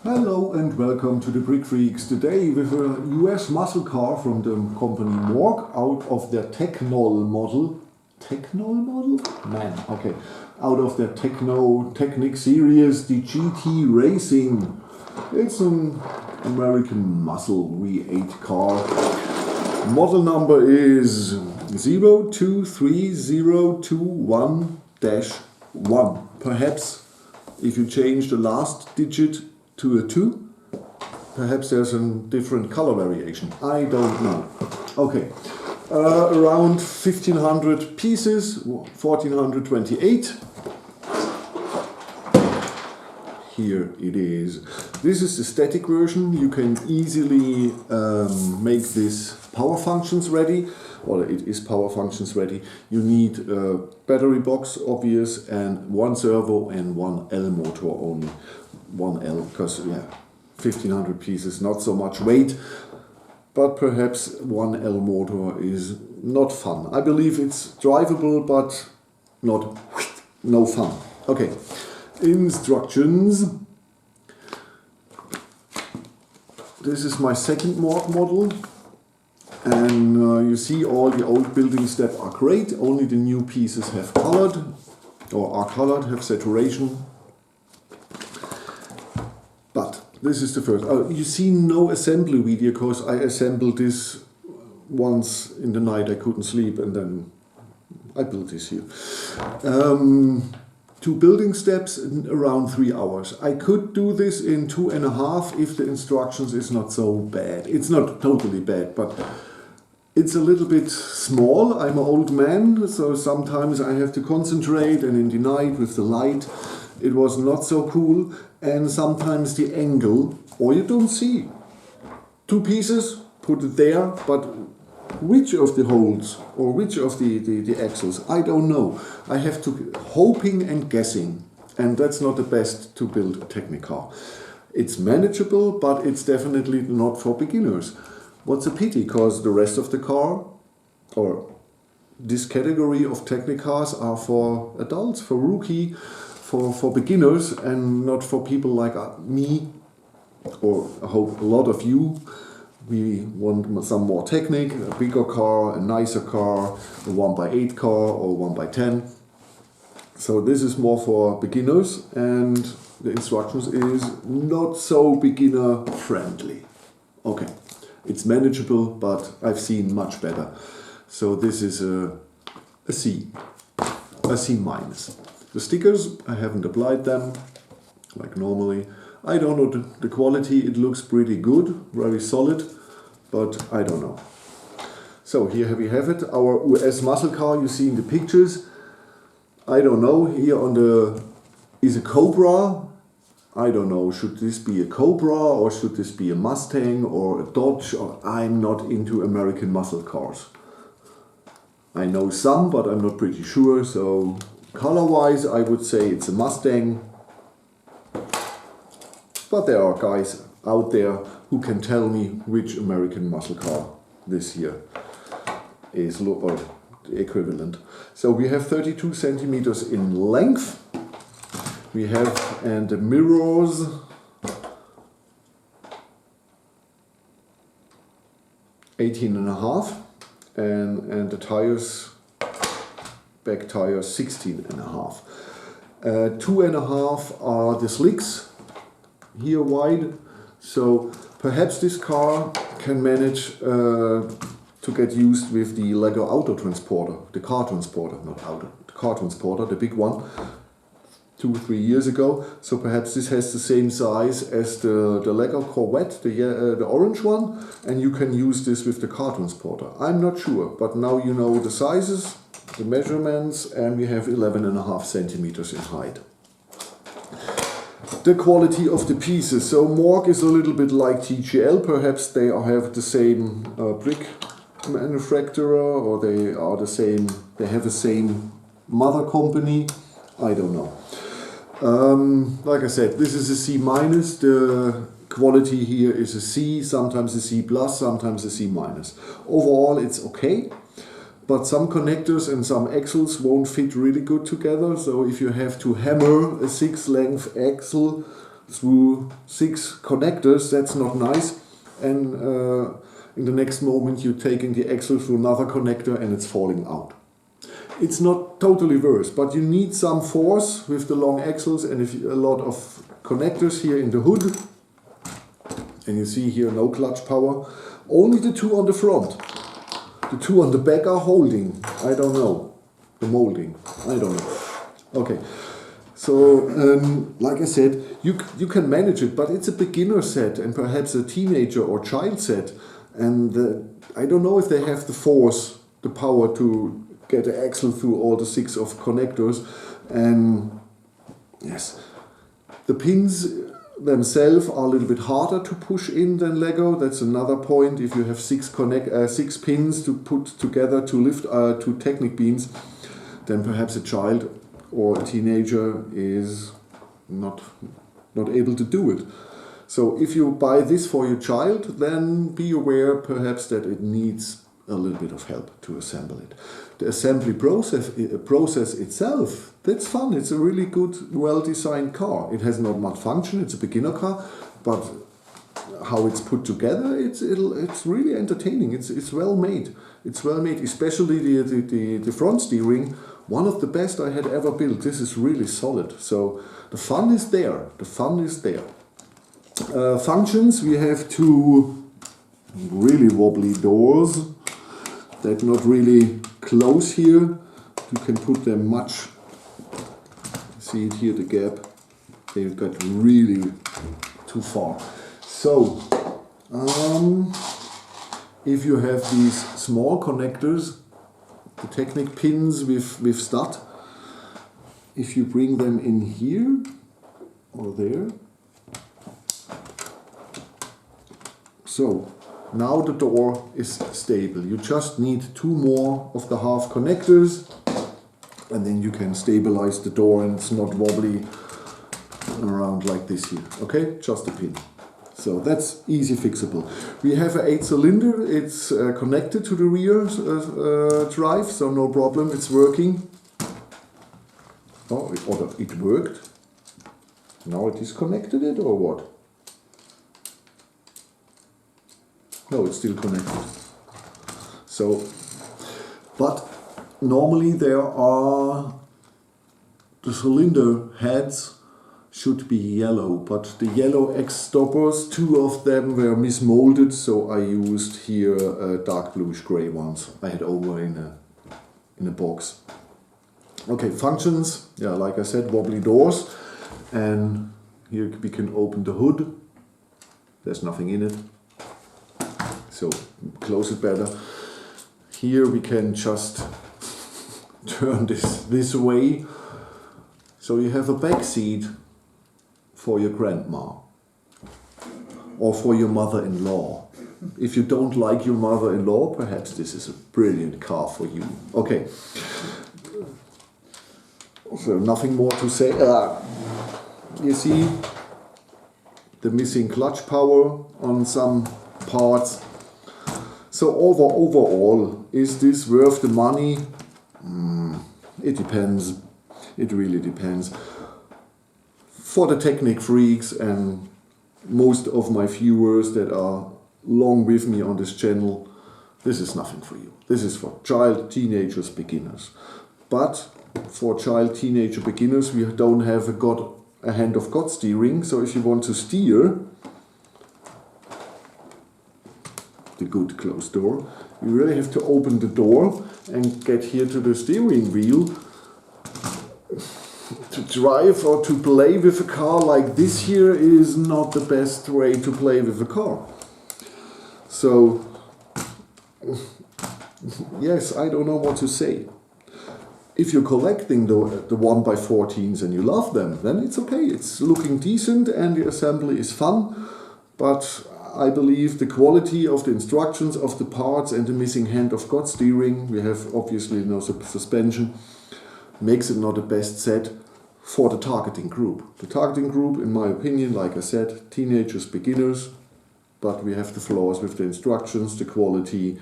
Hello and welcome to the Brickfreaks. Today with a US muscle car from the company Mork out of their Technol model. Technol model? Man, okay. Out of their Technic series, the GT Racing. It's an American muscle V8 car. Model number is 023021-1. Perhaps if you change the last digit to a 2, perhaps there's a different color variation. I don't know. Okay, around 1500 pieces, 1428. Here it is. This is the static version. You can easily make this power functions ready, or it is power functions ready. You need a battery box, obvious, and one servo and one L motor only. One L, because yeah, 1500 pieces, not so much weight, but perhaps one L motor is not fun. I believe it's drivable, but no fun. Okay, instructions. This is my second Mork model, and you see all the old buildings that are great. Only the new pieces have colored, or are colored, have saturation. But this is the first. You see no assembly video because I assembled this once in the night. I couldn't sleep and then I built this here. 2 building steps in around 3 hours. I could do this in 2.5 if the instructions is not so bad. It's not totally bad, but it's a little bit small. I'm an old man, so sometimes I have to concentrate, and in the night with the light it was not so cool, and sometimes the angle, or you don't see. 2 pieces, put it there, but which of the holes or which of the axles, I don't know. I have to hoping and guessing, and that's not the best to build a Technicar. It's manageable, but it's definitely not for beginners. What's a pity, because the rest of the car, or this category of Technicars, are for adults, for rookie, for beginners, and not for people like me, or I hope a lot of you. We want some more technique, a bigger car, a nicer car, a 1x8 car or 1x10. So this is more for beginners, and the instructions is not so beginner friendly. Okay, it's manageable, but I've seen much better. So this is a C minus. The stickers, I haven't applied them like normally. I don't know the quality. It looks pretty good, very solid, but I don't know. So here we have it, our US muscle car you see in the pictures. I don't know, here on the is a Cobra. I don't know, should this be a Cobra or should this be a Mustang or a Dodge? Or I'm not into American muscle cars. I know some, but I'm not pretty sure. So color-wise, I would say it's a Mustang. But there are guys out there who can tell me which American muscle car this here is, or the equivalent. So we have 32 centimeters in length. We have, and the mirrors, (18.5), and the tires, back tires, 16.5. 2.5 are the slicks, here wide. So perhaps this car can manage to get used with the Lego auto transporter, the car transporter, not auto, the car transporter, the big one, 2-3 years ago. So perhaps this has the same size as the Lego Corvette, the orange one, and you can use this with the car transporter. I'm not sure, but now you know the sizes, the measurements, and we have 11.5 centimeters in height. The quality of the pieces. So Mork is a little bit like TGL. Perhaps they have the same brick manufacturer, or they are the same. They have the same mother company. I don't know. Like I said, this is a C minus. The quality here is a C, sometimes a C plus, sometimes a C minus. Overall, it's okay. But some connectors and some axles won't fit really good together. So if you have to hammer a 6 length axle through 6 connectors. That's not nice. And in the next moment you're taking the axle through another connector and it's falling out. It's not totally worse, but you need some force with the long axles and a lot of connectors here in the hood. And you see here no clutch power. Only the 2 on the front. The 2 on the back are holding. I don't know. The molding. I don't know. Okay. So, like I said, you can manage it, but it's a beginner set and perhaps a teenager or child set. And I don't know if they have the force, the power to get the axle through all the 6 of connectors. And yes, the pins themselves are a little bit harder to push in than Lego. That's another point. If you have 6 pins to put together to lift 2 Technic beams, then perhaps a child or a teenager is not able to do it. So if you buy this for your child, then be aware perhaps that it needs a little bit of help to assemble it. The assembly process itself, that's fun. It's a really good, well-designed car. It has not much function. It's a beginner car, but how it's put together, it's really entertaining. It's well made. It's well made, especially the front steering. One of the best I had ever built. This is really solid. So the fun is there. The fun is there. Functions, we have 2 really wobbly doors. They're not really close here. You can put them much. See it here, the gap. They got really too far. So, if you have these small connectors, the Technic pins with stud, if you bring them in here or there, so now the door is stable. You just need 2 more of the half connectors and then you can stabilize the door and it's not wobbly around like this here. Okay, just a pin. So that's easy fixable. We have an 8-cylinder. It's connected to the rear drive, so no problem. It's working. Oh, it worked. Now it disconnected it or what? No, it's still connected. So, but normally there are the cylinder heads should be yellow, but the yellow X stoppers, 2 of them were mismolded, so I used here dark bluish gray ones I had over in a box. Okay, functions, yeah, like I said, wobbly doors, and here we can open the hood. There's nothing in it, so close it better. Here we can just turn this way, so you have a back seat for your grandma or for your mother-in-law. If you don't like your mother-in-law, perhaps this is a brilliant car for you. Okay, so nothing more to say. You see the missing clutch power on some parts. So overall, is this worth the money? It depends. It really depends. For the Technic freaks and most of my viewers that are long with me on this channel, this is nothing for you. This is for child, teenagers, beginners. But for child, teenager, beginners, we don't have a hand of God steering. So if you want to steer, the good closed door, you really have to open the door and get here to the steering wheel. To drive or to play with a car like this here is not the best way to play with a car. So, yes, I don't know what to say. If you're collecting the 1x14s and you love them, then it's okay. It's looking decent and the assembly is fun, but I believe the quality of the instructions of the parts and the missing hand of God steering, we have obviously no suspension, makes it not the best set for the targeting group. The targeting group, in my opinion, like I said, teenagers, beginners, but we have the flaws with the instructions, the quality,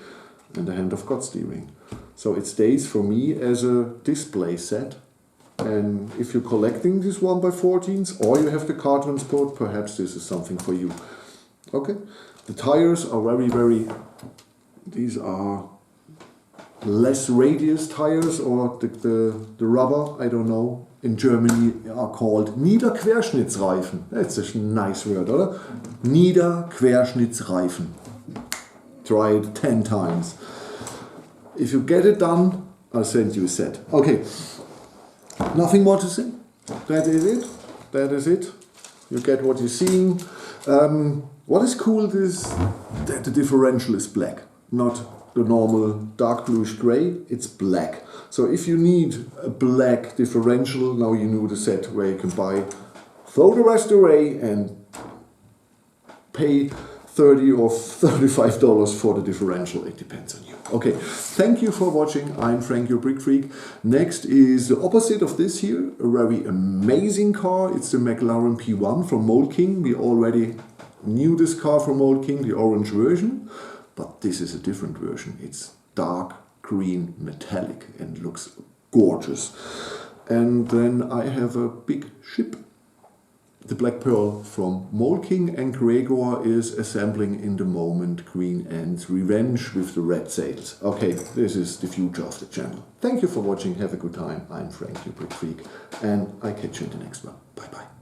and the hand of God steering. So it stays for me as a display set, And if you're collecting these 1x14s or you have the car transport, perhaps this is something for you. Okay, the tires are these are less radius tires, or the rubber, I don't know, in Germany are called Niederquerschnittsreifen. That's a nice word, oder? Niederquerschnittsreifen. Try it 10 times. If you get it done, I'll send you a set. Okay, nothing more to say. That is it. That is it. You get what you're seeing. What is cool is that the differential is black, not the normal dark bluish gray, it's black. So if you need a black differential, now you know the set where you can buy, throw the rest away and pay $30 or $35 for the differential. It depends on you. Okay, thank you for watching. I'm Frank, your Brick Freak. Next is the opposite of this here, a very amazing car. It's the McLaren P1 from Mold King. We already knew this car from Mold King, the orange version. But this is a different version. It's dark green metallic and looks gorgeous. And then I have a big ship, the Black Pearl from Mold King, and Gregor is assembling in the moment Queen Anne's Revenge with the red sails. Okay, this is the future of the channel. Thank you for watching. Have a good time. I'm Frank, your Brick Freak, and I catch you in the next one. Bye bye.